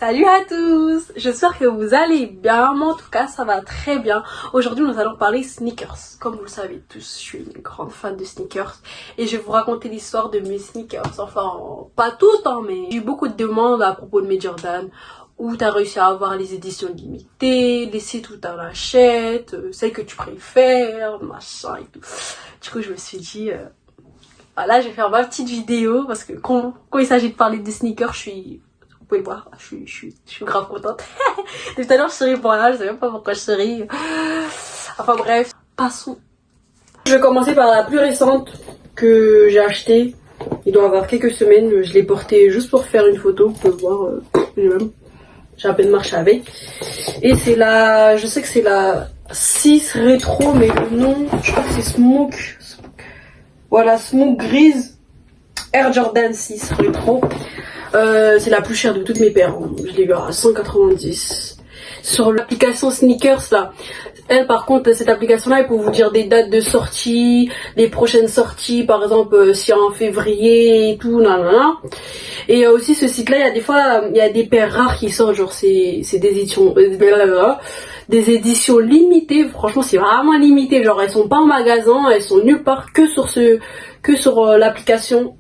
Salut à tous, j'espère que vous allez bien, moi en tout cas ça va très bien. Aujourd'hui nous allons parler sneakers. Comme vous le savez tous, je suis une grande fan de sneakers et je vais vous raconter l'histoire de mes sneakers. Enfin, pas toutes hein, mais j'ai eu beaucoup de demandes à propos de mes Jordan, où t'as réussi à avoir les éditions limitées, les sites où t'en achètes, celles que tu préfères, machin et tout. Du coup je me suis dit, voilà, je vais faire ma petite vidéo parce que quand il s'agit de parler de sneakers, vous pouvez le voir, je suis grave contente. Tout à l'heure je souris pour rien, je sais même pas pourquoi je souris. Enfin bref, passons. Je vais commencer par la plus récente que j'ai achetée. Il doit y avoir quelques semaines, je l'ai portée juste pour faire une photo, vous pouvez voir, j'ai à peine marché avec. Et c'est la, je sais que c'est la 6 rétro, mais le nom, je crois que c'est Smoke. Voilà, Smoke grise Air Jordan 6 rétro. C'est la plus chère de toutes mes paires. Je l'ai eu à 190. Sur l'application Sneakers là. Elle par contre, cette application là, elle peut vous dire des dates de sortie, des prochaines sorties, par exemple si en février et tout, nanana. Et aussi ce site là, il y a des fois, il y a des paires rares qui sortent, genre c'est des éditions limitées. Franchement c'est vraiment limité, genre elles sont pas en magasin, elles sont nulle part que sur l'application.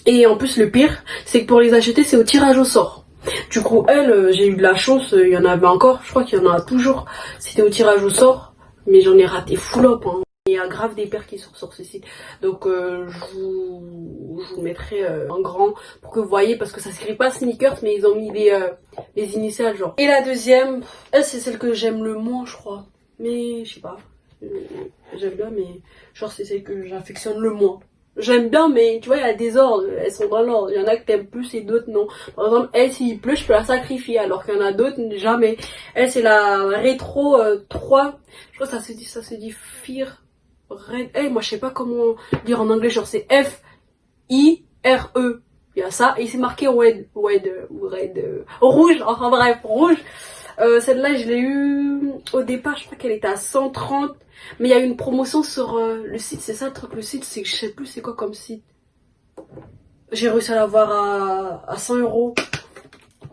Et en plus le pire, c'est que pour les acheter, c'est au tirage au sort. Du coup, elle, j'ai eu de la chance, il y en avait encore, je crois qu'il y en a toujours. C'était au tirage au sort, mais j'en ai raté full up. Hein. Il y a grave des paires qui sont sur ce site. Donc je vous mettrai en grand pour que vous voyez, parce que ça s'écrit pas sneakers, mais ils ont mis les initiales genre. Et la deuxième, elle c'est celle que j'aime le moins je crois. Mais je sais pas, j'aime bien, mais genre c'est celle que j'affectionne le moins. J'aime bien, mais tu vois, il y a des ordres, elles sont dans l'ordre. Il y en a que t'aimes plus et d'autres non. Par exemple, elle, s'il pleut, je peux la sacrifier, alors qu'il y en a d'autres, jamais. Elle, c'est la rétro 3. Je crois que ça se dit Fear Red. Hey, moi, je sais pas comment dire en anglais, genre c'est F-I-R-E. Il y a ça, et c'est marqué red, rouge, enfin bref, rouge. Celle-là, je l'ai eu au départ, je crois qu'elle était à 130. Mais il y a eu une promotion sur le site, c'est ça le truc, le site, c'est que je sais plus c'est quoi comme site. J'ai réussi à l'avoir à 100 €.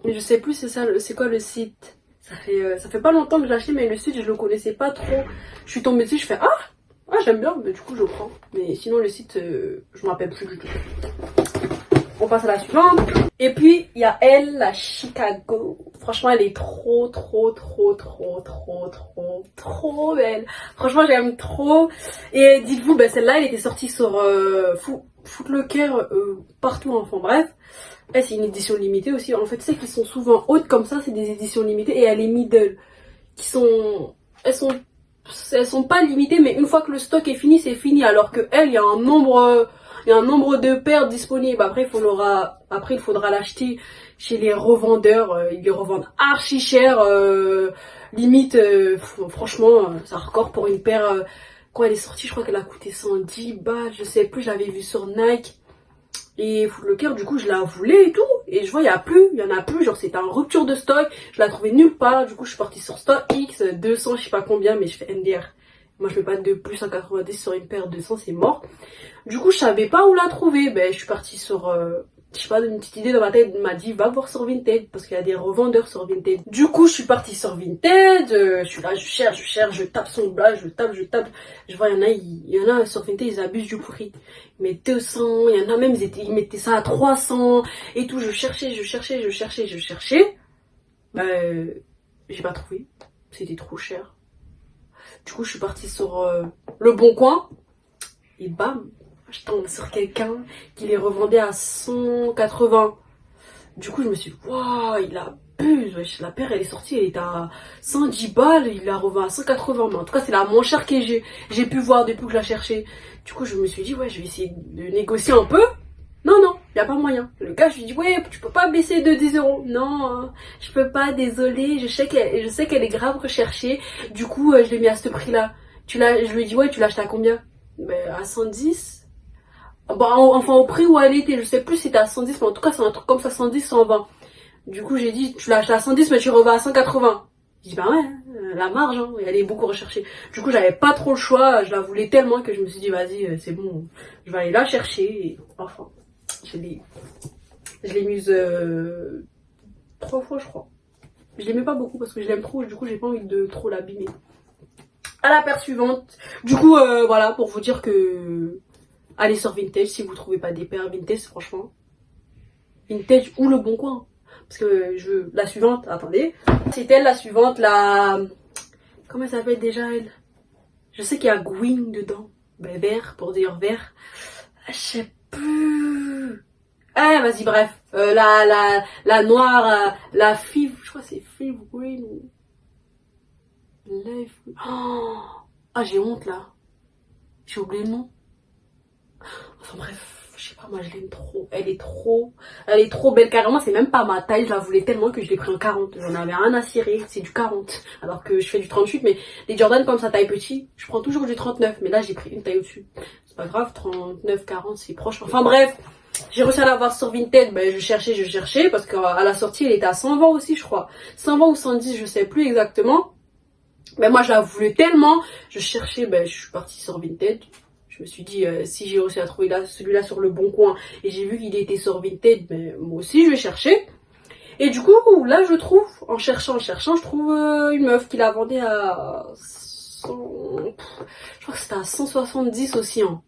Mais je sais plus c'est quoi le site. Ça fait pas longtemps que j'ai acheté, mais le site, je le connaissais pas trop. Je suis tombée dessus, je fais ah j'aime bien, mais du coup je prends. Mais sinon le site, je me rappelle plus du tout. On passe à la suivante. Et puis il y a elle, la Chicago. Franchement elle est trop belle. Franchement j'aime trop. Et dites-vous, celle-là elle était sortie sur Footlocker partout, enfin bref. Elle c'est une édition limitée aussi. En fait c'est qu'ils sont souvent hautes comme ça, c'est des éditions limitées. Et elle est middle. Elles sont pas limitées, mais une fois que le stock est fini, c'est fini. Alors que elle, il y a un nombre de paires disponibles. Après il faudra l'acheter chez les revendeurs. Ils les revendent archi cher. Limite, franchement, c'est un record pour une paire. Quand elle est sortie, je crois qu'elle a coûté 110 balles. Je sais plus, je l'avais vue sur Nike. Et Footlocker, du coup, je la voulais et tout. Et je vois, il y en a plus. Genre, c'était en rupture de stock. Je la trouvais nulle part. Du coup, je suis partie sur StockX, 200, je sais pas combien, mais je fais NDR. Moi, je fais pas de plus 190 sur une paire, 200, c'est mort. Du coup, je savais pas où la trouver. Je suis partie sur, je sais pas, une petite idée dans ma tête m'a dit, va voir sur Vinted, parce qu'il y a des revendeurs sur Vinted. Du coup, je suis partie sur Vinted, je suis là, je cherche, je tape son blast, je tape. Je vois, il y en a sur Vinted, ils abusent du prix. Mais 200, il y en a même, ils mettaient ça à 300 et tout. Je cherchais. J'ai pas trouvé. C'était trop cher. Du coup, je suis partie sur Le Bon Coin. Et bam, je tombe sur quelqu'un qui les revendait à 180. Du coup, je me suis dit, waouh, il abuse. Wesh, la paire, elle est sortie, elle était à 110 balles. Il la revend à 180. Mais en tout cas, c'est la moins chère que j'ai pu voir depuis que je la cherchais. Du coup, je me suis dit, ouais, je vais essayer de négocier un peu. Non, il n'y a pas moyen. Le gars, je lui dis, ouais, tu peux pas baisser de 10 €. Non, je peux pas, désolé. Je sais qu'elle est grave recherchée. Du coup, je l'ai mis à ce prix-là. Je lui ai dit, ouais, tu l'as acheté à combien? À 110. Enfin, au prix où elle était, je sais plus si c'était à 110, mais en tout cas, c'est un truc comme ça, 110, 120. Du coup, j'ai dit, tu l'as acheté à 110, mais tu revends à 180. J'ai dit, ouais, la marge, hein, elle est beaucoup recherchée. Du coup, j'avais pas trop le choix, je la voulais tellement que je me suis dit, vas-y, c'est bon, je vais aller la chercher. Et enfin, je l'ai mise 3 fois je crois. Je l'aimais pas beaucoup parce que je l'aime trop, du coup j'ai pas envie de trop l'abîmer. À la paire suivante. Du coup voilà, pour vous dire que allez sur Vintage si vous trouvez pas des paires Vintage, franchement. Vintage ou Le Bon Coin. Parce que je veux la suivante, attendez. C'est elle la suivante, la... Comment elle s'appelle déjà elle? Je sais qu'il y a Gwyn dedans. Ben vert, pour dire vert. Je sais plus. Eh vas-y bref. La noire, la fille, je crois que c'est Fille Green ou... Life... Oh ah j'ai honte là. J'ai oublié le nom. Enfin bref, je sais pas, moi je l'aime trop. Elle est trop belle. Carrément, c'est même pas ma taille. Je la voulais tellement que je l'ai pris en 40. J'en avais rien à cirer. C'est du 40. Alors que je fais du 38. Mais les Jordan, comme ça, taille petit, je prends toujours du 39. Mais là, j'ai pris une taille au-dessus. C'est pas grave, 39, 40, c'est proche. Enfin bref, j'ai réussi à l'avoir sur Vinted. Ben, je cherchais. Parce qu'à la sortie, elle était à 120 aussi, je crois. 120 ou 110, je sais plus exactement. Mais moi, je la voulais tellement. Je cherchais, ben, je suis partie sur Vinted. Je me suis dit, si j'ai réussi à trouver celui-là sur Le Bon Coin et j'ai vu qu'il était sur Vinted, ben, moi aussi je vais chercher. Et du coup, là je trouve, en cherchant, je trouve une meuf qui la vendait à 100... Je crois que c'était à 170 aussi. Hein.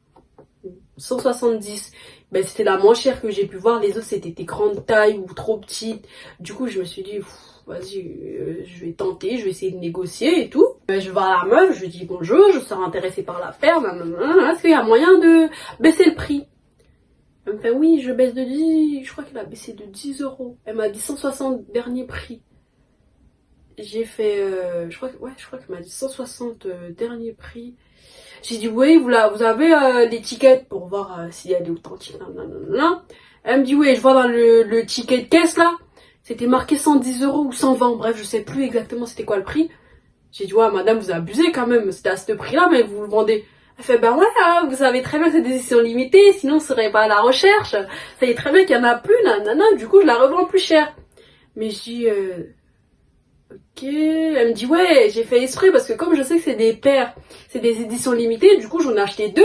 170. Ben, c'était la moins chère que j'ai pu voir. Les autres c'était des grandes tailles ou trop petites. Du coup, je me suis dit, vas-y, je vais tenter, je vais essayer de négocier et tout. Je vais à la meuf, je lui dis bonjour, je serais intéressée par l'affaire, est-ce qu'il y a moyen de baisser le prix? Elle me fait oui, je baisse de 10, je crois qu'elle a baissé de 10 euros. Elle m'a dit 160 dernier prix. J'ai fait, je crois qu'elle m'a dit 160 dernier prix. J'ai dit oui, vous avez l'étiquette pour voir si elle est authentique. Elle me dit oui, je vois dans le ticket de caisse là, c'était marqué 110 euros ou 120, bref, je sais plus exactement c'était quoi le prix. J'ai dit ouais madame, vous abusez quand même, c'était à ce prix là mais vous le vendez. Elle fait ben ouais, hein, vous savez très bien que c'est des éditions limitées, sinon on serait pas à la recherche. Ça y est très bien qu'il y en a plus, nanana, du coup je la revends plus cher. Mais je dis ok, elle me dit ouais, j'ai fait exprès parce que comme je sais que c'est des paires, c'est des éditions limitées, du coup j'en ai acheté 2.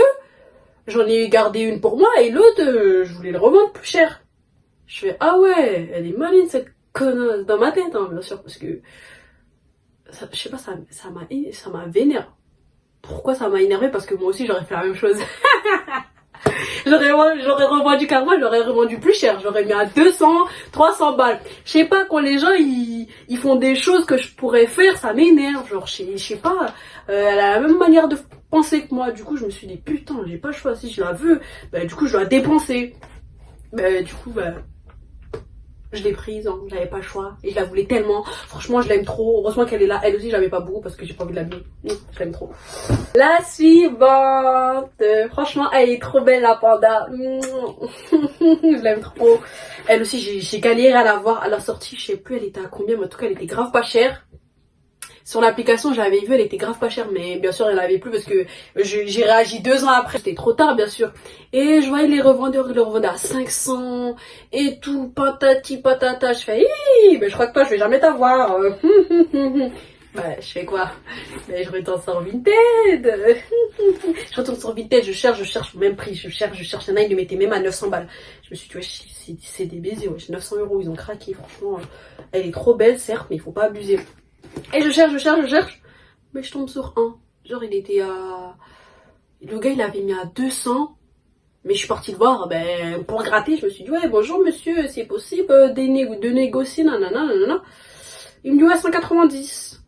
J'en ai gardé une pour moi et l'autre, je voulais le revendre plus cher. Je fais ah ouais, elle est maligne cette connasse dans ma tête, hein, bien sûr, parce que ça, je sais pas, ça m'a vénère. Pourquoi ça m'a énervé? Parce que moi aussi j'aurais fait la même chose. j'aurais revendu carrément, j'aurais revendu plus cher. J'aurais mis à 200, 300 balles. Je sais pas, quand les gens ils font des choses que je pourrais faire, ça m'énerve. Genre, je sais pas, elle a la même manière de penser que moi. Du coup, je me suis dit, putain, j'ai pas le choix. Si je la veux, bah, du coup, je dois dépenser. Bah, du coup, bah, je l'ai prise, hein, j'avais pas le choix. Et je la voulais tellement. Franchement, je l'aime trop. Heureusement qu'elle est là. Elle aussi, je l'avais pas beaucoup parce que j'ai pas envie de l'abîmer. Je l'aime trop. La suivante. Franchement, elle est trop belle, la panda. Je l'aime trop. Elle aussi, j'ai galéré à la voir à la sortie. Je sais plus, elle était à combien, mais en tout cas, elle était grave pas chère. Sur l'application, j'avais vu, elle était grave pas chère, mais bien sûr, elle n'avait plus parce que j'ai réagi 2 ans après. C'était trop tard, bien sûr. Et je voyais les revendeurs, ils le revendaient à 500 et tout, patati patata. Je fais, ben, je crois que toi, je vais jamais t'avoir. Bah, je fais quoi? Ben, je retourne sur Vinted. Je retourne sur Vinted, je cherche, même prix, je cherche. Il y en a, ils le mettaient même à 900 balles. Je me suis dit, ouais, c'est des baisers, ouais. 900 euros, ils ont craqué, franchement. Elle est trop belle, certes, mais il faut pas abuser. Et je cherche, mais je tombe sur un. Genre, il était à... Le gars, il avait mis à 200. Mais je suis partie le voir, ben, pour gratter. Je me suis dit, ouais, bonjour monsieur, c'est possible de négocier, nanana. Il me dit, ouais, 190.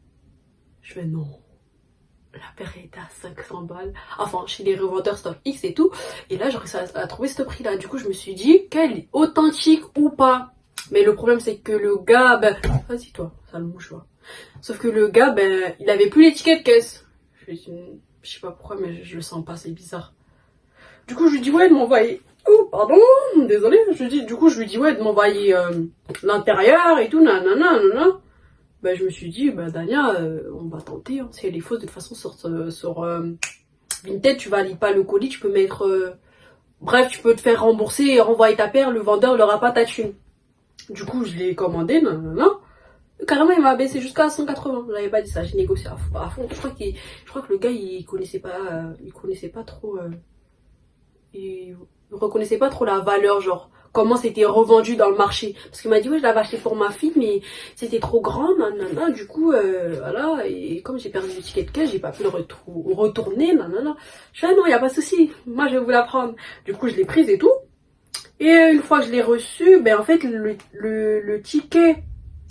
Je fais, non. La paire était à 500 balles. Enfin, chez les revendeurs Stock X et tout. Et là, j'ai réussi à trouver ce prix-là. Du coup, je me suis dit, qu'elle est authentique ou pas. Mais le problème, c'est que le gars, ben... Vas-y, toi, ça le mouche, toi. Sauf que le gars, ben, il avait plus l'étiquette caisse. Je sais pas pourquoi, mais je le sens pas, c'est bizarre. Du coup, je lui dis, ouais, de m'envoyer... Oh, pardon, désolé. Du coup, je lui dis, ouais, de m'envoyer l'intérieur et tout, nanana. Ben, je me suis dit, ben, Dania, on va tenter. Hein. Si elle est fausse, de toute façon, sur Vinted, tu valides pas le colis, tu peux mettre... Bref, tu peux te faire rembourser et renvoyer ta paire, le vendeur n'aura pas ta thune. Du coup, je l'ai commandé, nanana. Carrément, il m'a baissé jusqu'à 180. Je l'avais pas dit ça, j'ai négocié à fond. Je crois que le gars, il connaissait pas trop. Il reconnaissait pas trop la valeur, genre comment c'était revendu dans le marché. Parce qu'il m'a dit, ouais, je l'avais acheté pour ma fille, mais c'était trop grand, nanana. Du coup, voilà, et comme j'ai perdu le ticket de caisse, j'ai pas pu le retourner, nanana. Je fais, ah non, y a pas de souci, moi je vais vous la prendre. Du coup, je l'ai prise et tout. Et une fois que je l'ai reçu, ben en fait, le ticket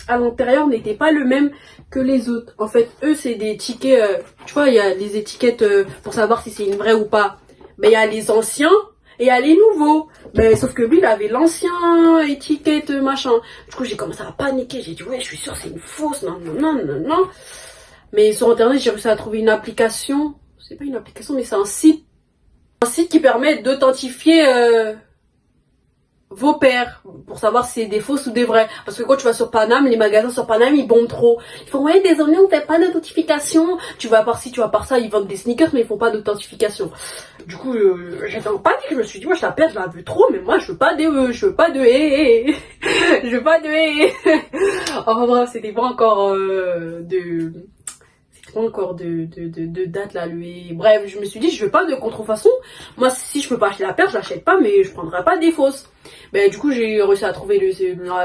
à l'intérieur n'était pas le même que les autres. En fait, eux, c'est des tickets, tu vois, il y a des étiquettes pour savoir si c'est une vraie ou pas. Ben, il y a les anciens et il y a les nouveaux. Ben, sauf que lui, il avait l'ancien étiquette, machin. Du coup, j'ai commencé à paniquer. J'ai dit, ouais, je suis sûre, c'est une fausse. Non, non, non, non, non. Mais sur Internet, j'ai réussi à trouver une application. C'est pas une application, mais c'est un site. Un site qui permet d'authentifier vos paires pour savoir si c'est des fausses ou des vraies. Parce que quand tu vas sur Paname, les magasins sur Paname, ils bombent trop. Ils font, ouais, désolé, on fait pas d'authentification. Tu vas par ci, tu vas par ça, ils vendent des sneakers, mais ils font pas d'authentification. Du coup, j'étais en panique, je me suis dit, moi, je la paire, je la veux trop, mais moi, je veux pas de je veux pas de je veux pas de Enfin bref, c'était pas encore de date là, lui. Bref, je me suis dit, je veux pas de contrefaçon. Moi, si je peux pas acheter la paire, je l'achète pas, mais je prendrai pas des fausses. Ben, du coup, j'ai réussi à trouver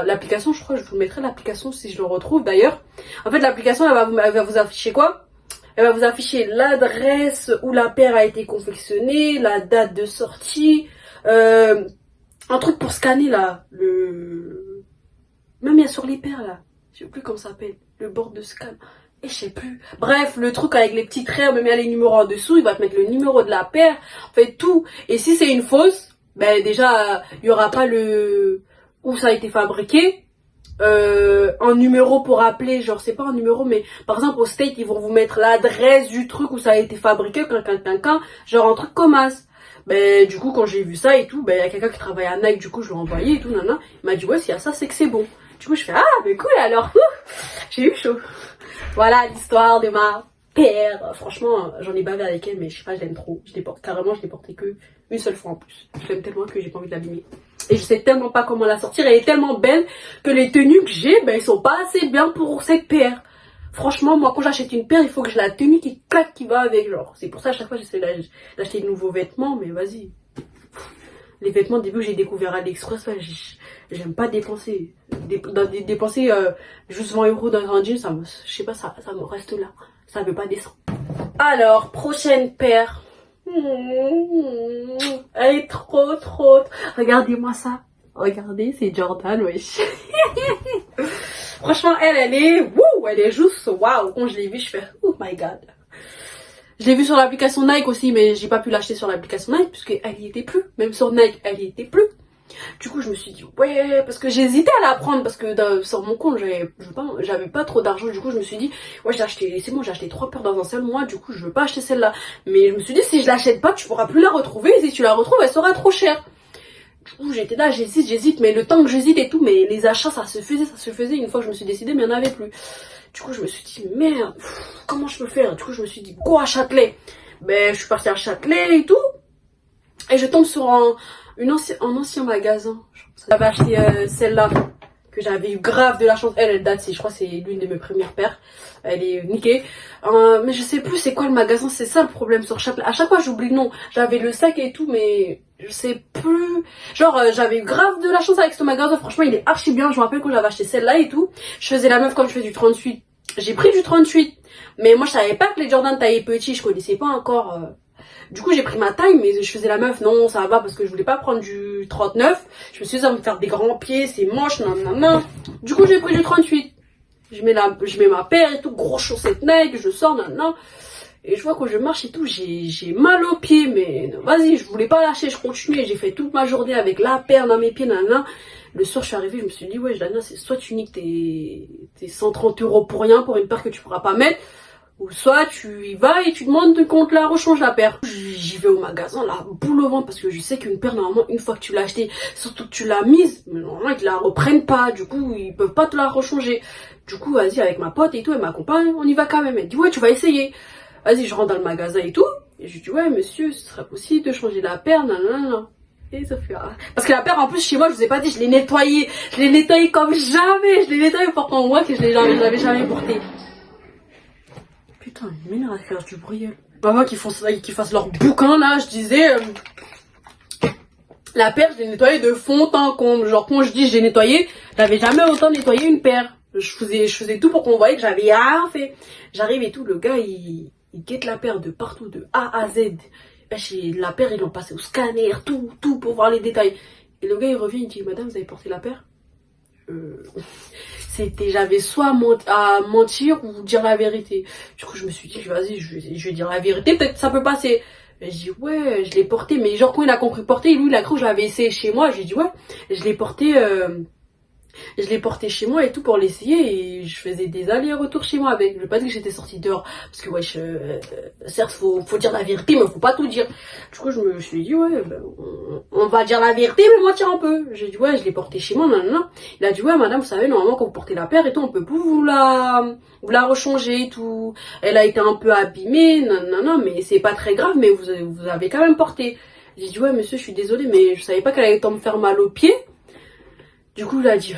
l'application. Je crois que je vous mettrai l'application si je le retrouve d'ailleurs. En fait, l'application, elle va vous afficher quoi? Elle va vous afficher l'adresse où la paire a été confectionnée, la date de sortie, un truc pour scanner là, même il y a sur les paires là, je sais plus comment ça s'appelle, le bord de scan. Et je sais plus. Bref, le truc avec les petits traits, même il y a les numéros en dessous, il va te mettre le numéro de la paire, en fait tout. Et si c'est une fausse, ben déjà, il y aura pas le où ça a été fabriqué. Un numéro pour appeler, genre c'est pas un numéro, mais par exemple au State, ils vont vous mettre l'adresse du truc où ça a été fabriqué, genre un truc comme as. Ben du coup quand j'ai vu ça et tout, ben il y a quelqu'un qui travaille à Nike, du coup je lui ai envoyé et tout, nana. Il m'a dit ouais, s'il y a ça, c'est que c'est bon. Du coup je fais ah mais cool alors. J'ai eu chaud. Voilà l'histoire de ma paire. Franchement, j'en ai bavé avec elle, mais je sais pas, je l'aime trop. Je l'ai porté que une seule fois en plus. Je l'aime tellement que j'ai pas envie de l'abîmer. Et je sais tellement pas comment la sortir. Elle est tellement belle que les tenues que j'ai, ben, ils sont pas assez bien pour cette paire. Franchement, moi, quand j'achète une paire, il faut que j'ai la tenue qui claque, qui va avec. Genre, c'est pour ça, à chaque fois, j'essaie d'acheter de nouveaux vêtements, mais vas-y. Les vêtements, au début, j'ai découvert AliExpress, j'aime pas dépenser. Dépenser juste 20 € dans un jean, je sais pas, ça me reste là. Ça veut pas descendre. Alors, prochaine paire. Elle est trop. Regardez-moi ça. Regardez, c'est Jordan, wesh. Franchement, elle est juste waouh. Quand je l'ai vue, je fais oh my god. Je l'ai vue sur l'application Nike aussi, mais j'ai pas pu l'acheter sur l'application Nike puisqu'elle y était plus. Même sur Nike, elle y était plus. Du coup, je me suis dit ouais, parce que j'hésitais à la prendre parce que sur mon compte, j'avais pas trop d'argent. Du coup, je me suis dit ouais, c'est bon, j'ai acheté 3 paires dans un seul mois. Du coup, je veux pas acheter celle-là. Mais je me suis dit si je l'achète pas, tu pourras plus la retrouver. Et si tu la retrouves, elle sera trop chère. Du coup, j'étais là, j'hésite, mais le temps que j'hésite et tout, mais les achats, ça se faisait. Une fois que je me suis décidée, mais il n'y en avait plus. Du coup, je me suis dit, merde, comment je peux faire? Du coup, je me suis dit, go à Châtelet. Ben, je suis partie à Châtelet et tout. Et je tombe sur un ancien magasin. J'avais acheté celle-là, que j'avais eu grave de la chance. Elle date, je crois que c'est l'une de mes premières paires. Elle est niquée. Mais je sais plus c'est quoi le magasin, c'est ça le problème sur Châtelet. À chaque fois, j'oublie le nom. J'avais le sac et tout, mais je sais plus. Genre, j'avais eu grave de la chance avec ce magasin. Franchement, il est archi bien. Je me rappelle quand j'avais acheté celle-là et tout. Je faisais la meuf comme je fais du 38. J'ai pris du 38. Mais moi, je savais pas que les Jordan taillés petits. Je connaissais pas encore. Du coup, j'ai pris ma taille, mais je faisais la meuf. Non, ça va parce que je voulais pas prendre du 39. Je me suis dit, ça va me faire des grands pieds. C'est moche, non. Du coup, j'ai pris du 38. Je mets ma paire et tout. Gros chaussettes Nike. Je sors, non. Et je vois quand je marche et tout, j'ai mal aux pieds, mais vas-y, je voulais pas lâcher, je continuais, j'ai fait toute ma journée avec la paire dans mes pieds, nanana. Le soir, je suis arrivée, je me suis dit, ouais, Dana, c'est soit tu niques tes 130 € pour rien, pour une paire que tu pourras pas mettre, ou soit tu y vas et tu demandes qu'on te la rechange la paire. J'y vais au magasin, la boule au ventre, parce que je sais qu'une paire, normalement, une fois que tu l'as achetée, surtout que tu l'as mise, mais normalement, ils te la reprennent pas, du coup, ils peuvent pas te la rechanger. Du coup, vas-y, avec ma pote et tout, elle m'accompagne, on y va quand même. Elle dit, ouais, tu vas essayer. Vas-y, je rentre dans le magasin et tout. Et je lui dis, ouais, monsieur, ce serait possible de changer la paire, nanana. Et ça fait, ah. Parce que la paire, en plus, chez moi, je vous ai pas dit, je l'ai nettoyée. Je l'ai nettoyée comme jamais. Je l'ai nettoyée pour qu'on voit que je l'avais jamais portée. Putain, il m'énerve à faire du bruit. Avant qu'ils fassent leur bouquin, là, je disais, La paire, je l'ai nettoyée de fond en comble. Genre, quand je dis j'ai nettoyé, j'avais jamais autant nettoyé une paire. Je faisais tout pour qu'on voyait que j'avais rien fait. J'arrive et tout, le gars, il guette la paire de partout, de A à Z. La paire, ils l'ont passé au scanner, tout pour voir les détails. Et le gars, il revient, il dit, madame, vous avez porté la paire? J'avais soit à mentir ou dire la vérité. Du coup, je me suis dit, vas-y, je vais dire la vérité, peut-être que ça peut passer. Et je dis, ouais, je l'ai porté, mais genre, quand il a compris porter, lui, il a cru que je l'avais essayé chez moi. J'ai dit, ouais, je l'ai porté, je l'ai porté chez moi et tout pour l'essayer et je faisais des allers-retours chez moi avec. Je vais pas dire que j'étais sortie dehors parce que wesh, certes faut dire la vérité mais faut pas tout dire. Du coup je me suis dit ouais, ben, on va dire la vérité mais mentir un peu. J'ai dit ouais, je l'ai porté chez moi, non. Il a dit ouais madame, vous savez normalement quand vous portez la paire et tout on peut plus vous la rechanger et tout. Elle a été un peu abîmée, non mais c'est pas très grave mais vous avez quand même porté. J'ai dit ouais monsieur je suis désolée mais je savais pas qu'elle allait tant me faire mal aux pieds. Du coup, il a dit,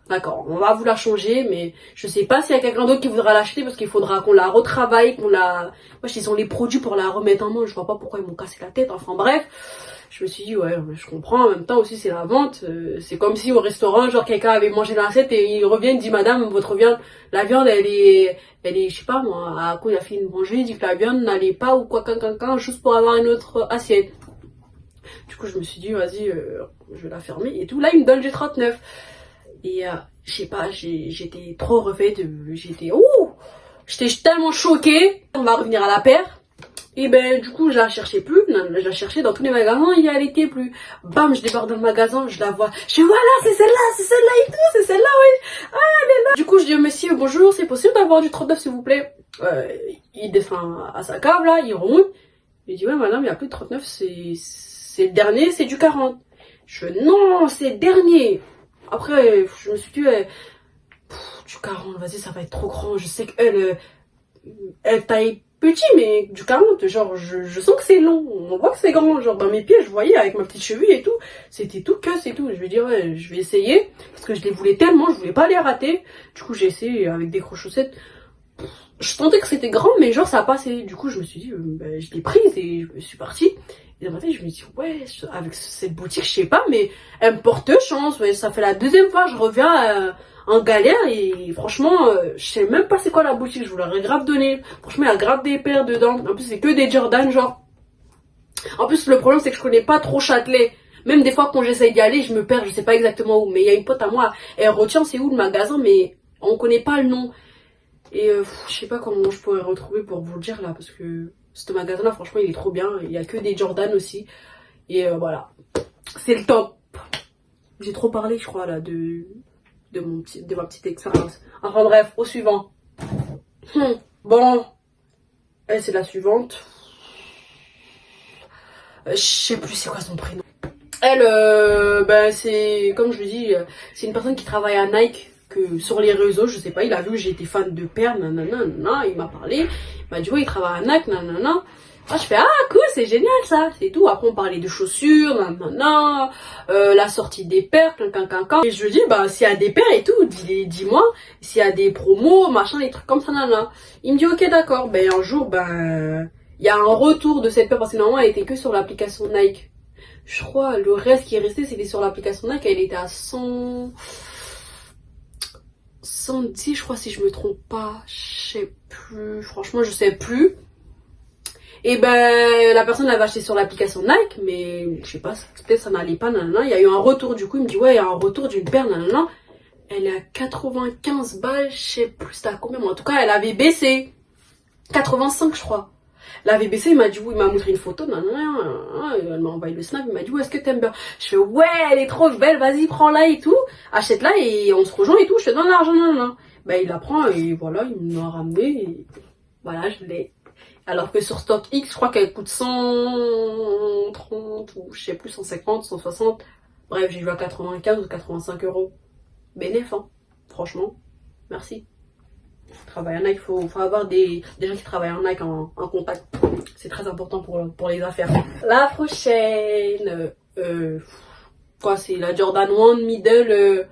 d'accord, on va vous la changer, mais je sais pas s'il y a quelqu'un d'autre qui voudra l'acheter parce qu'il faudra qu'on la retravaille, qu'on la... Moi, ils ont les produits pour la remettre en main, je vois pas pourquoi ils m'ont cassé la tête, enfin bref. Je me suis dit, ouais, je comprends, en même temps aussi, c'est la vente. C'est comme si au restaurant, genre, quelqu'un avait mangé l'assiette et il revient, il dit, madame, votre viande, la viande, elle est, je sais pas moi, à quoi il a fait une boulangerie, il dit que la viande n'allait pas ou quoi, juste pour avoir une autre assiette. Du coup, je me suis dit, vas-y, je vais la fermer et tout. Là, il me donne du 39. Et je sais pas, j'étais trop refaite. J'étais tellement choquée. On va revenir à la paire. Et ben, du coup, je la cherchais plus. Je la cherchais dans tous les magasins. Elle était plus. Bam, je débarque dans le magasin. Je la vois. Je dis, voilà, c'est celle-là et tout. C'est celle-là, oui. Ah, elle est là. Du coup, je dis au monsieur, bonjour, c'est possible d'avoir du 39, s'il vous plaît? Il descend à sa cave, là. Il remonte. Il dit, ouais, madame, il n'y a plus de 39. C'est le dernier, c'est du 40. Je fais non, c'est le dernier. Après, je me suis dit, du 40, vas-y, ça va être trop grand. Je sais qu'elle, elle taille petit, mais du 40, genre, je sens que c'est long. On voit que c'est grand. Genre, dans mes pieds, je voyais avec ma petite cheville et tout. C'était tout casse et tout. Je vais dire, ouais, je vais essayer. Parce que je les voulais tellement, je voulais pas les rater. Du coup, j'ai essayé avec des crocs-chaussettes. Je sentais que c'était grand, mais genre, ça a passé. Du coup, je me suis dit, ben, je l'ai prise et je suis partie. Et dans ma tête, je me dis, ouais, avec cette boutique, je sais pas, mais elle me porte chance. Ouais, ça fait la deuxième fois, je reviens en galère et franchement, je sais même pas c'est quoi la boutique. Je vous l'aurais grave donné. Franchement, il y a grave des paires dedans. En plus, c'est que des Jordan, genre. En plus, le problème, c'est que je connais pas trop Châtelet. Même des fois, quand j'essaye d'y aller, je me perds, je sais pas exactement où. Mais il y a une pote à moi, elle retient c'est où le magasin, mais on connaît pas le nom. Et je sais pas comment je pourrais retrouver pour vous le dire là, parce que ce magasin là franchement il est trop bien, il y a que des Jordan aussi. Et voilà, c'est le top. J'ai trop parlé je crois là de ma petite expérience. Enfin bref, au suivant. Bon, c'est la suivante. Je sais plus c'est quoi son prénom. Elle, ben c'est comme je le dis, c'est une personne qui travaille à Nike. Que sur les réseaux, je sais pas, il a vu que j'étais fan de paires, nanana, il m'a parlé, il m'a dit ouais il travaille à Nike, nanana. Ah, je fais ah cool, c'est génial ça, c'est tout. Après on parlait de chaussures, nanana, la sortie des paires, et je lui dis bah s'il y a des paires et tout, dis-moi, s'il y a des promos, machin, des trucs comme ça, nanana. Il me dit ok d'accord, ben un jour ben il y a un retour de cette paire parce que normalement elle était que sur l'application Nike. Je crois le reste qui est resté c'était sur l'application Nike, elle était à 110 je crois si je me trompe pas, je sais plus, franchement je sais plus. Et ben la personne l'avait acheté sur l'application Nike mais je sais pas, peut-être ça n'allait pas, nanana. Il y a eu un retour du coup, il me dit ouais il y a un retour d'une paire, nanana. Elle est à 95 balles, je sais plus c'était à combien, mais en tout cas elle avait baissé, 85 je crois. Elle avait baissé, il m'a dit oui, il m'a montré une photo, nanana, elle m'a envoyé le snap, il m'a dit ouais est-ce que t'aimes bien? Je fais ouais elle est trop belle, vas-y prends-la et tout, achète-la et on se rejoint et tout, je te donne l'argent, nanana. Ben il la prend et voilà, il me l'a ramené et voilà je l'ai. Alors que sur StockX, je crois qu'elle coûte 130 ou je sais plus, 150, 160. Bref, j'ai vu à 95 ou 85 euros. Bénéf, hein. Franchement, merci. Travailler en Nike, faut avoir des gens qui travaillent en Nike en contact. C'est très important pour les affaires. La prochaine, quoi, c'est la Jordan 1 Middle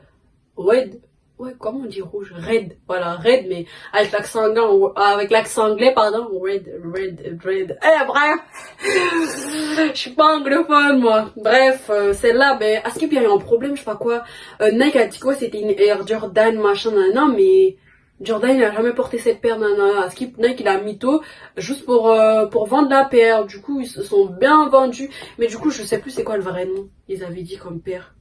Wed. Ouais, comment on dit rouge? Red. Voilà, red, mais avec l'accent anglais, pardon. Red. Eh, bref. Je suis pas anglophone, moi. Bref, celle-là, ben, à Skip, il y a eu un problème, je sais pas quoi. Nike a dit quoi, c'était une Air Jordan, machin, nanana, mais Jordan, il a jamais porté cette paire, nanana. À Skip, Nike, il a mytho, juste pour vendre la paire. Du coup, ils se sont bien vendus. Mais du coup, je sais plus c'est quoi le vrai nom. Ils avaient dit comme paire.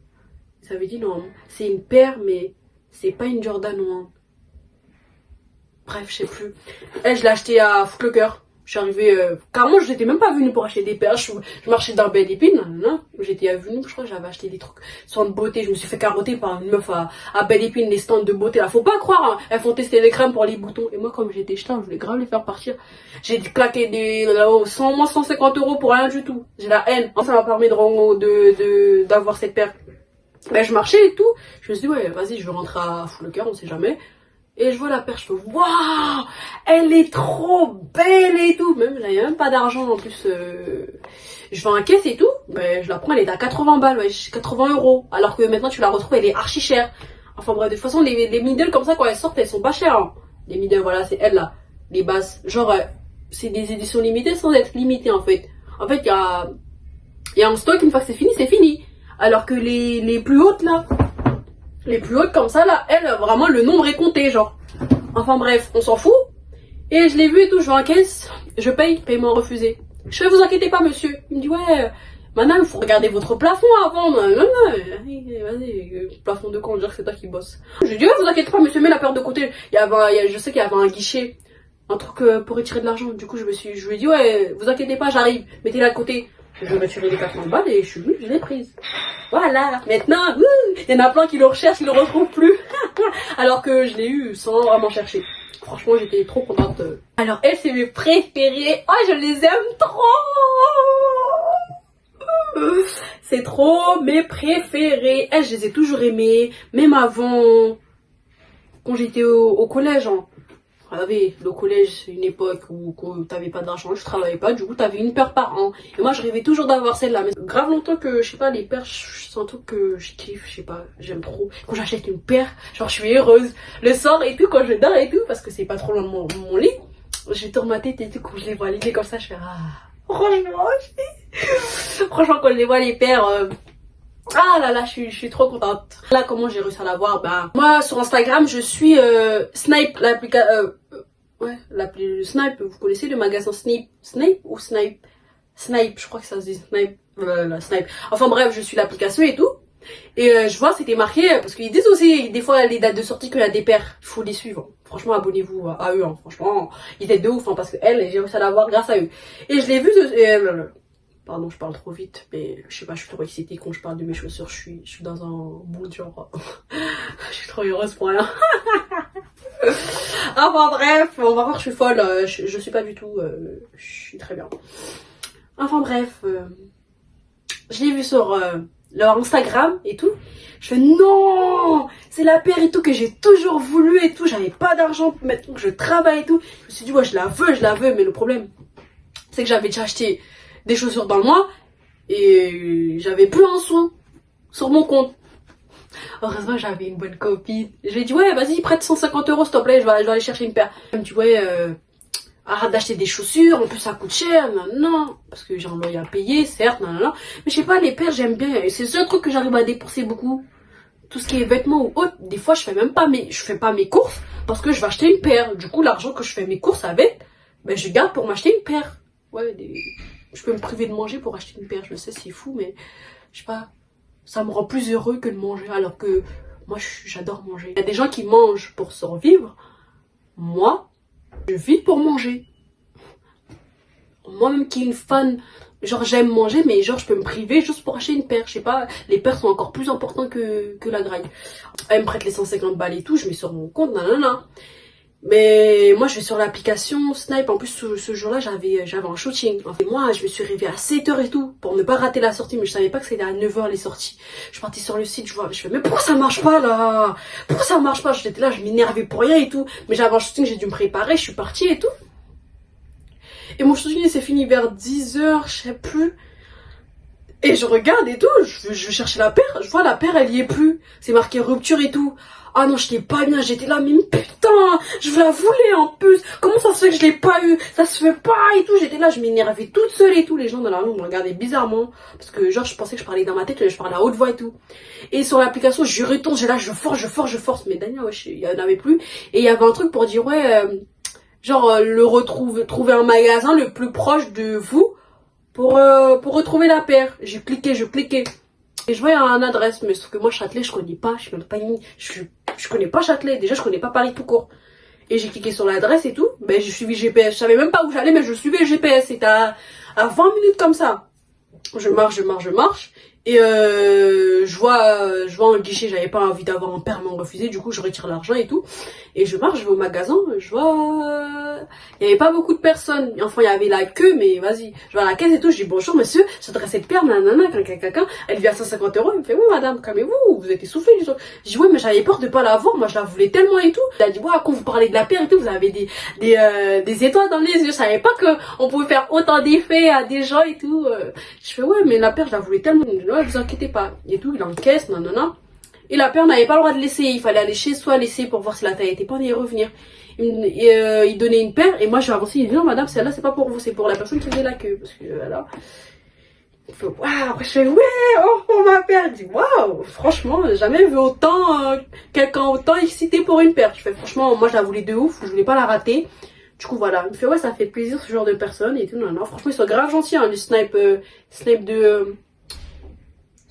Ils avaient dit non, c'est une paire, mais c'est pas une Jordan 1. Bref, je sais plus. Elle, je l'ai acheté à Foot Locker. Je suis arrivée. Car moi, je n'étais même pas venue pour acheter des paires. Je marchais dans Belle Épine. J'étais venue, je crois que j'avais acheté des trucs. Soins de beauté. Je me suis fait carotter par une meuf à Belle Épine, les stands de beauté. Là, faut pas croire. Hein. Elles font tester les crèmes pour les boutons. Et moi, comme j'étais jetée, je voulais grave les faire partir. J'ai claqué moins 150 € pour rien du tout. J'ai la haine. Ça m'a permis d'avoir cette paire. Ben, je marchais et tout. Je me suis dit, ouais, vas-y, je vais rentrer à Foot Locker, on sait jamais. Et je vois la paire, je fais, waouh, elle est trop belle et tout. Même, j'avais même pas d'argent en plus. Je vais en caisse et tout. Ben, je la prends, elle est à 80 balles, ouais, 80 €. Alors que maintenant, tu la retrouves, elle est archi chère. Enfin, bref, de toute façon, les middle comme ça, quand elles sortent, elles sont pas chères. Hein. Les middle, voilà, c'est elles là. Les basses. Genre, c'est des éditions limitées sans être limitées en fait. En fait, il y a un stock, une fois que c'est fini. Alors que les plus hautes là, les plus hautes comme ça là, elles, vraiment le nombre est compté genre. Enfin bref, on s'en fout. Et je l'ai vu et tout, je vais en caisse, je paye, paiement refusé. Je fais, vous inquiétez pas monsieur. Il me dit ouais, madame, faut regarder votre plafond avant. Vas-y, plafond de quoi, on dirait que c'est toi qui bosse. Je lui dis ouais, vous inquiétez pas monsieur, mets la paire de côté. Je sais qu'il y avait un guichet, un truc pour retirer de l'argent. Du coup je lui ai dit ouais, vous inquiétez pas, j'arrive, mettez-la de côté. Je vais retirer les 80 balles et je suis venue, je l'ai prise. Voilà, maintenant, il y en a plein qui le recherchent, ils le retrouvent plus. Alors que je l'ai eu sans vraiment chercher. Franchement, j'étais trop contente. Alors, elles, c'est mes préférées. Oh, je les aime trop. C'est trop mes préférées. Elles, je les ai toujours aimées. Même avant, quand j'étais au collège, hein. Vous savez, le collège, c'est une époque où t'avais pas d'argent, je travaillais pas, du coup t'avais une paire par an. Et moi je rêvais toujours d'avoir celle-là. Mais grave longtemps que, je sais pas, les paires, c'est un truc que je kiffe, je sais pas, j'aime trop. Quand j'achète une paire, genre je suis heureuse. Le soir et tout, quand je dors et tout, parce que c'est pas trop loin de mon lit, je tourne ma tête et tout, quand je les vois alignées comme ça, je fais franchement, quand je les vois les paires... Ah là là, je suis trop contente. Là, comment j'ai réussi à l'avoir? Bah, moi, sur Instagram, je suis Snipe, l'application... ouais, l'appli Snipe, vous connaissez le magasin Snipe? Snipe ou Snipe? Snipe, je crois que ça se dit Snipe. Snipe. Enfin bref, je suis l'application et tout. Et je vois, c'était marqué, parce qu'ils disent aussi, des fois, les dates de sortie, qu'il y a des paires. Il faut les suivre. Franchement, abonnez-vous à eux. Hein. Franchement, ils étaient de ouf, hein, parce que j'ai réussi à l'avoir grâce à eux. Et je l'ai vu... Pardon, je parle trop vite, mais je sais pas, je suis trop excitée quand je parle de mes chaussures. Je suis dans un mood genre. Je suis trop heureuse pour rien. Enfin bref, on va voir, je suis folle. Je suis pas du tout. Je suis très bien. Enfin bref, je l'ai vu sur leur Instagram et tout. Je fais non, c'est la paire et tout que j'ai toujours voulu et tout. J'avais pas d'argent pour mettre, donc je travaille et tout. Je me suis dit ouais, je la veux, mais le problème, c'est que j'avais déjà acheté des chaussures dans le mois et j'avais plus un sou sur mon compte. Heureusement j'avais une bonne copine. Je lui ai dit ouais vas-y prête 150 € s'il te plaît, je vais aller chercher une paire. Elle me dit ouais arrête d'acheter des chaussures, en plus ça coûte cher, non, parce que j'ai un loyer à payer certes, non. Mais je sais pas, les paires j'aime bien, c'est le seul truc que j'arrive à dépenser beaucoup. Tout ce qui est vêtements ou autre, des fois je fais pas mes courses parce que je vais acheter une paire. Du coup l'argent que je fais mes courses avec, ben je garde pour m'acheter une paire. Ouais, je peux me priver de manger pour acheter une paire, je sais c'est fou, mais je sais pas, ça me rend plus heureux que de manger, alors que moi j'adore manger. Il y a des gens qui mangent pour survivre, moi je vis pour manger. Moi-même qui est une fan, genre j'aime manger, mais genre je peux me priver juste pour acheter une paire, je sais pas, les paires sont encore plus importantes que la graille. Elle me prête les 150 balles et tout, je mets sur mon compte, nanana. Mais moi je vais sur l'application Snipe, en plus ce jour-là j'avais un shooting. Et moi je me suis réveillée à 7h et tout pour ne pas rater la sortie, mais je savais pas que c'était à 9h les sorties. Je partais sur le site, je fais mais pourquoi ça marche pas là? Pourquoi ça marche pas? J'étais là, je m'énervais pour rien et tout. Mais j'avais un shooting, j'ai dû me préparer, je suis partie et tout. Et mon shooting s'est fini vers 10h, je sais plus. Et je regarde et tout, je vais chercher la paire, je vois la paire elle y est plus. C'est marqué rupture et tout. Ah non, j'étais pas bien, j'étais là, mais putain, je la voulais en plus. Comment ça se fait que je l'ai pas eu? Ça se fait pas et tout. J'étais là, je m'énervais toute seule et tout. Les gens dans la rue me regardaient bizarrement. Parce que genre, je pensais que je parlais dans ma tête, je parlais à haute voix et tout. Et sur l'application, je retourne, j'ai là, je force. Mais Daniel, ouais, il y en avait plus. Et il y avait un truc pour dire, ouais, trouver un magasin le plus proche de vous pour retrouver la paire. J'ai cliqué. Et je voyais un adresse, mais sauf que moi, Châtelet, je connais pas, je connais pas Châtelet, déjà je connais pas Paris tout court. Et j'ai cliqué sur l'adresse et tout, ben j'ai suivi GPS, je savais même pas où j'allais, mais je suivais le GPS, c'était à 20 minutes comme ça. Je marche, et je vois un guichet, j'avais pas envie d'avoir un permis refusé, du coup je retire l'argent et tout. Et je vais au magasin, je vois... Il y avait pas beaucoup de personnes, enfin il y avait la queue, mais vas-y. Je vais à la caisse et tout, je dis bonjour monsieur, j'adresse cette paire, nanana, quelqu'un, elle vient à 150 €, il me fait oui madame, calmez-vous, vous êtes essoufflée. Je dis ouais mais j'avais peur de pas l'avoir, moi je la voulais tellement et tout. Il a dit ouais quand vous parlez de la paire et tout, vous avez des étoiles dans les yeux, je savais pas qu'on pouvait faire autant d'effets à des gens et tout. Je fais ouais mais la paire je la voulais tellement, ouais vous inquiétez pas. Et tout, il encaisse, nanana. Et la paire, on n'avait pas le droit de l'essayer. Il fallait aller chez soi l'essayer pour voir si la taille était bonne et revenir. Il donnait une paire et moi je vais avancer. Il dit non madame, celle-là c'est pas pour vous, c'est pour la personne qui faisait la queue. Parce que voilà. Il fait waouh. Après je fais ouais, oh ma paire. Il dit waouh, franchement, j'ai jamais vu autant quelqu'un autant excité pour une paire. Je fais franchement, moi je la voulais de ouf, je voulais pas la rater. Du coup voilà, il me fait ouais ça fait plaisir ce genre de personnes et tout. Non, franchement ils sont grave gentils, hein, les snipe de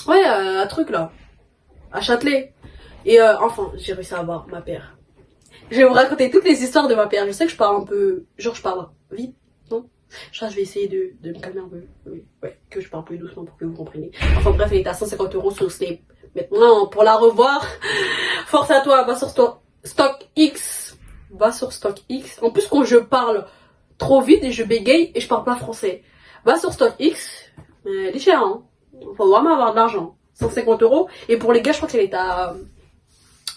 ouais un truc là. À Châtelet. Et enfin, j'ai réussi à avoir ma paire. Je vais vous raconter toutes les histoires de ma paire. Je sais que je parle un peu... Genre, je parle vite, non? Je vais essayer de me calmer un peu. Oui, ouais, que je parle plus doucement pour que vous compreniez. Enfin bref, elle est à 150 € sur Snap. Maintenant, pour la revoir, force à toi, va sur StockX. Va sur StockX. En plus, quand je parle trop vite et je bégaye et je parle pas français. Va sur StockX. Elle est chère, hein. Faut vraiment avoir de l'argent. 150 €. Et pour les gars, je crois qu'elle est à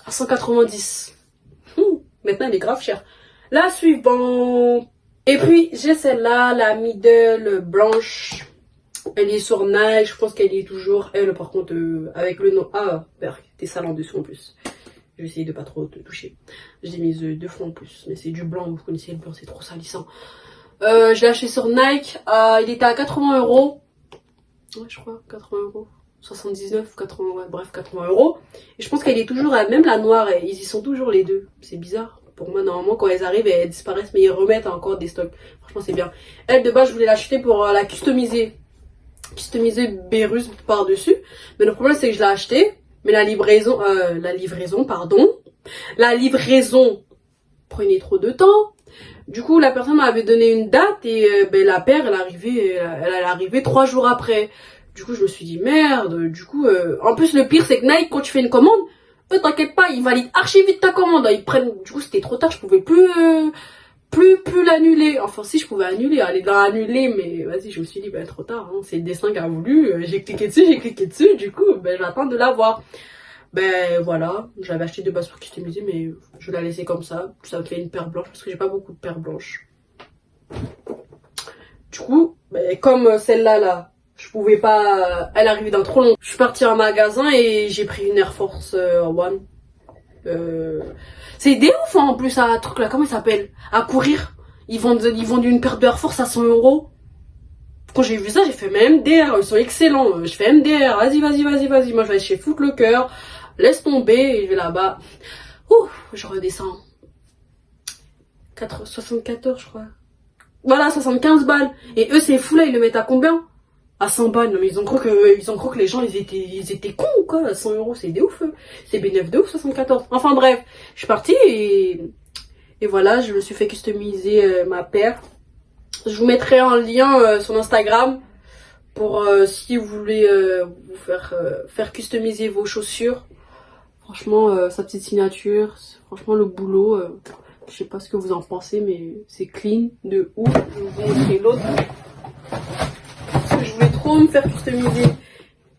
190. Maintenant, elle est grave chère. La suivante. Et puis, j'ai celle-là, la middle blanche. Elle est sur Nike. Je pense qu'elle y est toujours. Elle, par contre, avec le nom. Ah, t'es sale en dessous en plus. Je vais essayer de pas trop te toucher. J'ai mis deux fois en plus. Mais c'est du blanc. Vous connaissez le blanc, c'est trop salissant. Je l'ai acheté sur Nike. Il était à 80 €. Ouais, je crois, 80 €. 79, 80, ouais, bref, 80 €. Et je pense qu'elle est toujours, même la noire, ils y sont toujours les deux. C'est bizarre. Pour moi, normalement, quand elles arrivent, elles disparaissent, mais ils remettent encore des stocks. Franchement, c'est bien. Elle, de base, je voulais l'acheter pour la customiser. Customiser Bérus par-dessus. Mais le problème, c'est que je l'ai acheté. Mais la livraison prenait trop de temps. Du coup, la personne m'avait donné une date et la paire, elle arrivait 3 jours après. Du coup, je me suis dit, merde, du coup, en plus, le pire, c'est que Nike, quand tu fais une commande, eux, t'inquiète pas, ils valident archi vite ta commande. Ils prennent, du coup, c'était trop tard, je pouvais plus l'annuler. Enfin, si, je pouvais aller dans annuler, mais vas-y, je me suis dit, trop tard, hein, c'est le destin qui a voulu. J'ai cliqué dessus, du coup, j'attends de l'avoir. Voilà, j'avais acheté de base pour customiser, mais je l'ai laissé comme ça. Ça me fait une paire blanche, parce que j'ai pas beaucoup de paires blanches. Du coup, comme celle-là, là, je pouvais pas, elle arrivait dans trop long. Je suis partie en magasin et j'ai pris une Air Force One. C'est des ouf hein, en plus à truc là, comment il s'appelle? À courir. Ils vendent une paire de Air Force à 100 €. Quand j'ai vu ça, j'ai fait mais MDR, ils sont excellents. Je fais MDR, vas-y. Moi je vais chez Foot Locker, laisse tomber et je vais là-bas. Ouh, je redescends. 74 je crois. Voilà, 75 balles. Et eux c'est fou là, ils le mettent à combien? À 100 balles, non mais ils ont cru que les gens ils étaient cons ou quoi, 100 € c'est des ouf, c'est B9 de ouf 74. Enfin bref, je suis partie et voilà, je me suis fait customiser ma paire. Je vous mettrai un lien sur Instagram pour si vous voulez vous faire customiser vos chaussures. Franchement, sa petite signature, franchement le boulot, je sais pas ce que vous en pensez mais c'est clean de ouf. Je vais vous montrer l'autre. Je voulais trop me faire customiser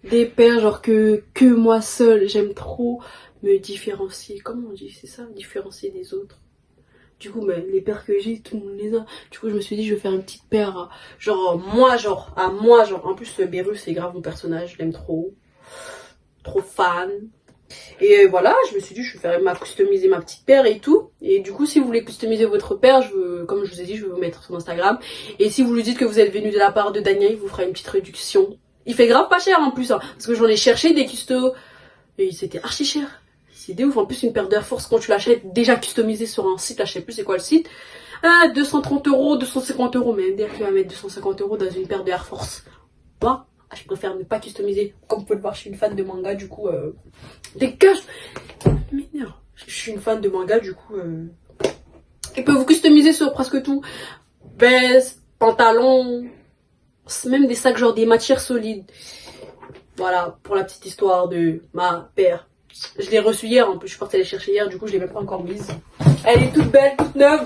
des paires genre que moi seule. J'aime trop me différencier. Comment on dit? C'est ça, différencier des autres. Du coup, ben, les paires que j'ai, tout le monde les a. Du coup, je me suis dit, je vais faire une petite paire, genre, à moi, genre. En plus, Beru, c'est grave mon personnage, je l'aime trop. Trop fan. Et voilà, je me suis dit, je vais faire customiser ma petite paire et tout. Et du coup, si vous voulez customiser votre paire, comme je vous ai dit, je vais vous mettre sur Instagram. Et si vous lui dites que vous êtes venu de la part de Daniel, il vous fera une petite réduction. Il fait grave pas cher en plus, hein, parce que j'en ai cherché des custos. Et c'était archi cher. C'est des ouf. En plus, une paire d'Air Force, quand tu l'achètes déjà customisée sur un site, là, je sais plus c'est quoi le site. 230 euros, 250 euros. Mais MDR qui va mettre 250 euros dans une paire de Air Force. Moi, je préfère ne pas customiser. Comme vous pouvez le voir, je suis une fan de manga, du coup. Dégage! M'énerve. Je suis une fan de manga, du coup. Ils peuvent vous customiser sur presque tout. Veste, pantalon, même des sacs, genre des matières solides. Voilà, pour la petite histoire de ma paire. Je l'ai reçue hier, en plus je suis partie la chercher hier, du coup je l'ai même pas encore mise. Elle est toute belle, toute neuve.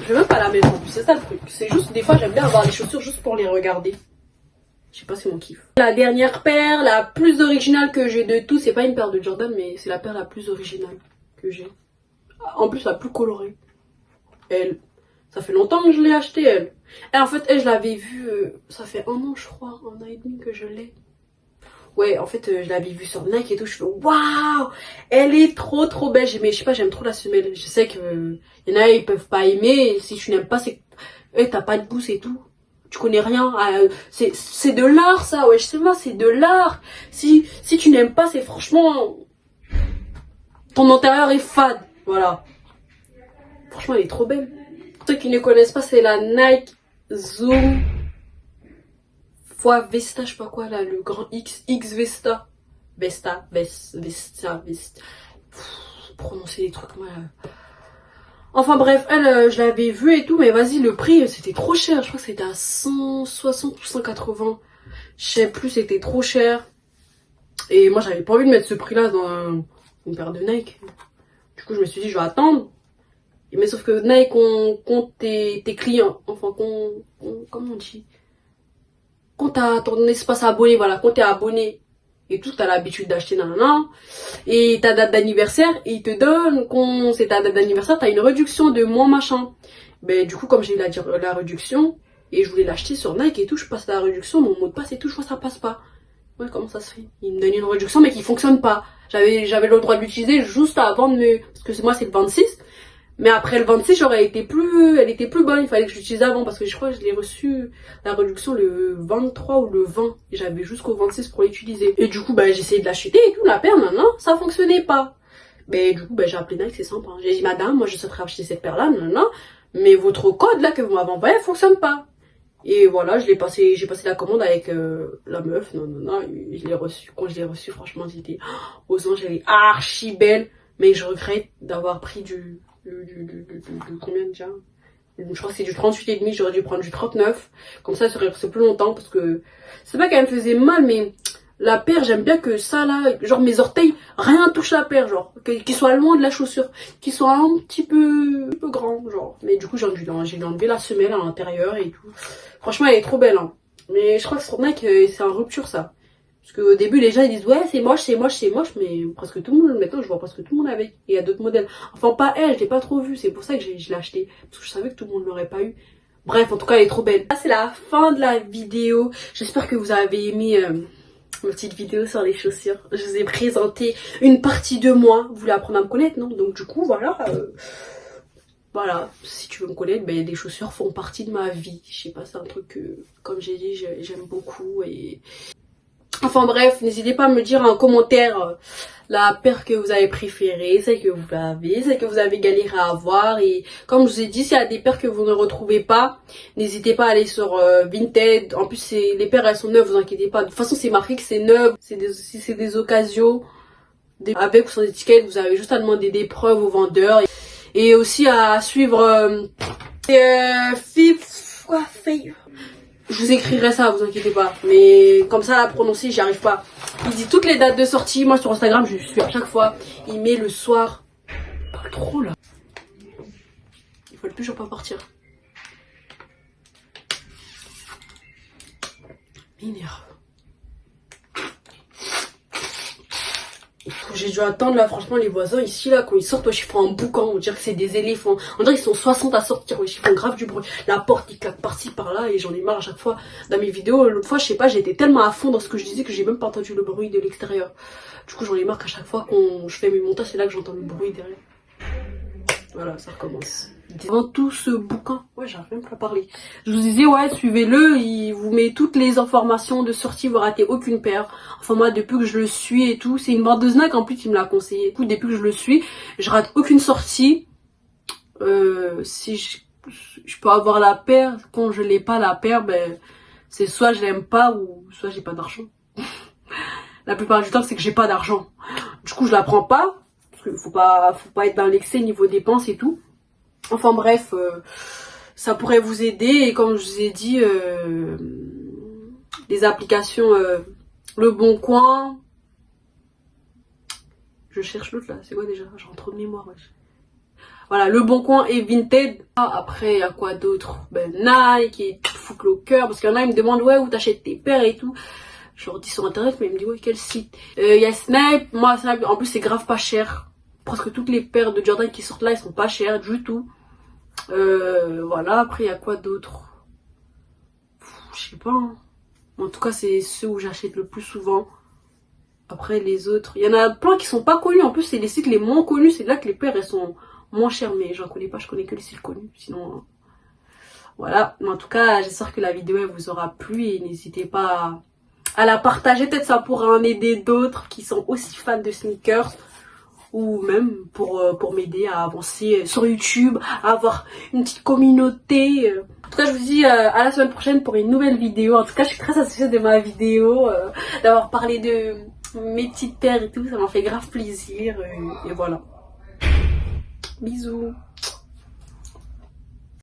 Je vais même pas la mettre en plus, c'est ça le truc. C'est juste, des fois j'aime bien avoir les chaussures juste pour les regarder. Je sais pas, c'est mon kiff. La dernière paire, la plus originale que j'ai de tout, c'est pas une paire de Jordan, mais c'est la paire la plus originale que j'ai. En plus la plus colorée. Elle, ça fait longtemps que je l'ai achetée, elle. Et en fait, elle, je l'avais vue, ça fait 1 an je crois, 1 an et demi que je l'ai. Ouais, en fait, je l'avais vue sur Nike et tout. Je fais waouh, elle est trop trop belle. Mais je sais pas, j'aime trop la semelle. Je sais que y en a, ils peuvent pas aimer. Si tu n'aimes pas, c'est t'as pas de goût, c'est tout. Tu connais rien. C'est de l'art, ça. Ouais, je sais pas, c'est de l'art. Si tu n'aimes pas, c'est franchement ton intérieur est fade. Voilà. Franchement, elle est trop belle. Pour ceux qui ne connaissent pas, c'est la Nike Zoom fois Vesta, je sais pas quoi là, le grand X Vesta. Vesta. Prononcer les trucs, moi. Enfin bref, elle, je l'avais vue et tout, mais vas-y, le prix, c'était trop cher. Je crois que c'était à 160 ou 180. Je sais plus, c'était trop cher. Et moi, j'avais pas envie de mettre ce prix-là dans une paire de Nike. Du coup, je me suis dit, je vais attendre. Mais sauf que Nike, on compte tes clients. Enfin, comment on dit? Quand t'as ton espace abonné, voilà, quand t'es abonné et tout, t'as l'habitude d'acheter nanana, et ta date d'anniversaire, et ils te donnent, quand c'est ta date d'anniversaire, t'as une réduction de moins machin. Ben, du coup, comme j'ai eu la réduction, et je voulais l'acheter sur Nike et tout, je passe la réduction, mon mot de passe et tout, je vois ça passe pas. Ouais, comment ça se fait? Ils me donnent une réduction, mais qui fonctionne pas. J'avais le droit de l'utiliser juste avant parce que moi, c'est le 26. Mais après le 26, elle était plus bonne. Il fallait que je l'utilise avant parce que je crois que je l'ai reçu la réduction le 23 ou le 20. Et j'avais jusqu'au 26 pour l'utiliser. Et du coup, bah, j'ai essayé de l'acheter et tout, la paire, maintenant, ça fonctionnait pas. Mais du coup, bah, j'ai appelé Nike, c'est simple. Hein. J'ai dit, madame, moi je souhaiterais acheter cette paire-là, non, mais votre code là que vous m'avez envoyé fonctionne pas. Et voilà, j'ai passé la commande avec la meuf, non, et je l'ai reçu. Quand je l'ai reçu, franchement, j'étais aux anges, elle est archi belle. Mais je regrette d'avoir pris du combien déjà, je crois que c'est du 38,5, j'aurais dû prendre du 39, comme ça serait resté plus longtemps, parce que c'est pas qu'elle me faisait mal, mais la paire, j'aime bien que ça là, genre mes orteils, rien touche la paire, genre qu'il soit loin de la chaussure, qu'il soit un petit peu grand, genre. Mais du coup j'ai dû enlever la semelle à l'intérieur et tout. Franchement, elle est trop belle, hein. Mais je crois que sur Nike, c'est en rupture ça. Parce qu'au début, les gens ils disent ouais, c'est moche, mais presque tout le monde, maintenant je vois presque tout le monde avec. Et il y a d'autres modèles. Enfin, pas elle, je l'ai pas trop vue, c'est pour ça que je l'ai acheté. Parce que je savais que tout le monde l'aurait pas eu. Bref, en tout cas, elle est trop belle. Là, c'est la fin de la vidéo. J'espère que vous avez aimé ma petite vidéo sur les chaussures. Je vous ai présenté une partie de moi. Vous voulez apprendre à me connaître, non? Donc du coup, voilà. Voilà, si tu veux me connaître, ben, les chaussures font partie de ma vie. Je sais pas, c'est un truc que, comme j'ai dit, j'aime beaucoup et... Enfin bref, n'hésitez pas à me dire en commentaire la paire que vous avez préférée, celle que vous avez galéré à avoir. Et comme je vous ai dit, s'il y a des paires que vous ne retrouvez pas, n'hésitez pas à aller sur Vinted. En plus, les paires elles sont neuves, vous inquiétez pas. De toute façon, c'est marqué que c'est neuf. Si c'est des occasions, avec ou sans étiquette, vous avez juste à demander des preuves aux vendeurs. Et aussi à suivre je vous écrirai ça, vous inquiétez pas. Mais comme ça, à prononcer, j'y arrive pas. Il dit toutes les dates de sortie. Moi, sur Instagram, je suis à chaque fois. Il met le soir. Pas trop, là. Il faut le plus, je peux pas partir. M'énerve. J'ai dû attendre là, franchement, les voisins ici là, quand ils sortent, wesh, ils font un boucan, on dirait que c'est des éléphants. On dirait qu'ils sont 60 à sortir, wesh, ils font grave du bruit. La porte qui claque par-ci par-là et j'en ai marre à chaque fois. Dans mes vidéos, l'autre fois, je sais pas, j'étais tellement à fond dans ce que je disais que j'ai même pas entendu le bruit de l'extérieur. Du coup, j'en ai marre qu'à chaque fois que je fais mes montages, c'est là que j'entends le bruit derrière. Voilà, ça recommence. Avant tout ce bouquin, ouais, j'arrive même pas à parler. Je vous disais, ouais, suivez-le, il vous met toutes les informations de sortie, vous ratez aucune paire. Enfin, moi, depuis que je le suis et tout, c'est une vendeuse Nike en plus, il me l'a conseillé. Écoute, depuis que je le suis, je rate aucune sortie. Si je peux avoir la paire, quand je l'ai pas la paire, ben, c'est soit je l'aime pas ou soit j'ai pas d'argent. La plupart du temps, c'est que j'ai pas d'argent. Du coup, je la prends pas. Parce qu'il faut pas être dans l'excès niveau dépenses et tout. Enfin bref, ça pourrait vous aider. Et comme je vous ai dit, les applications Le Bon Coin. Je cherche l'autre là, c'est quoi déjà? J'ai trop de mémoire, wesh. Voilà, Le Bon Coin et Vinted. Ah, après, il y a quoi d'autre? Ben, Nike et Foot Locker. Parce qu'il y en a, ils me demandent, ouais, où t'achètes tes paires et tout. Je leur dis sur internet, mais ils me disent, ouais, quel site? Il y a Snap. Moi, Snap, en plus, c'est grave pas cher. Presque toutes les paires de Jordan qui sortent là, elles sont pas chères du tout. Voilà, après, il y a quoi d'autre? Je sais pas. Hein. En tout cas, c'est ceux où j'achète le plus souvent. Après, les autres. Il y en a plein qui sont pas connus. En plus, c'est les sites les moins connus. C'est là que les paires, elles sont moins chères. Mais j'en connais pas, je connais que les sites connus. Sinon, voilà. Mais en tout cas, j'espère que la vidéo, elle vous aura plu. Et n'hésitez pas à la partager. Peut-être ça pourra en aider d'autres qui sont aussi fans de sneakers. Ou même pour m'aider à avancer sur YouTube, à avoir une petite communauté. En tout cas, je vous dis à la semaine prochaine pour une nouvelle vidéo. En tout cas, je suis très satisfaite de ma vidéo, d'avoir parlé de mes petites paires et tout. Ça m'a fait grave plaisir. Et voilà. Bisous.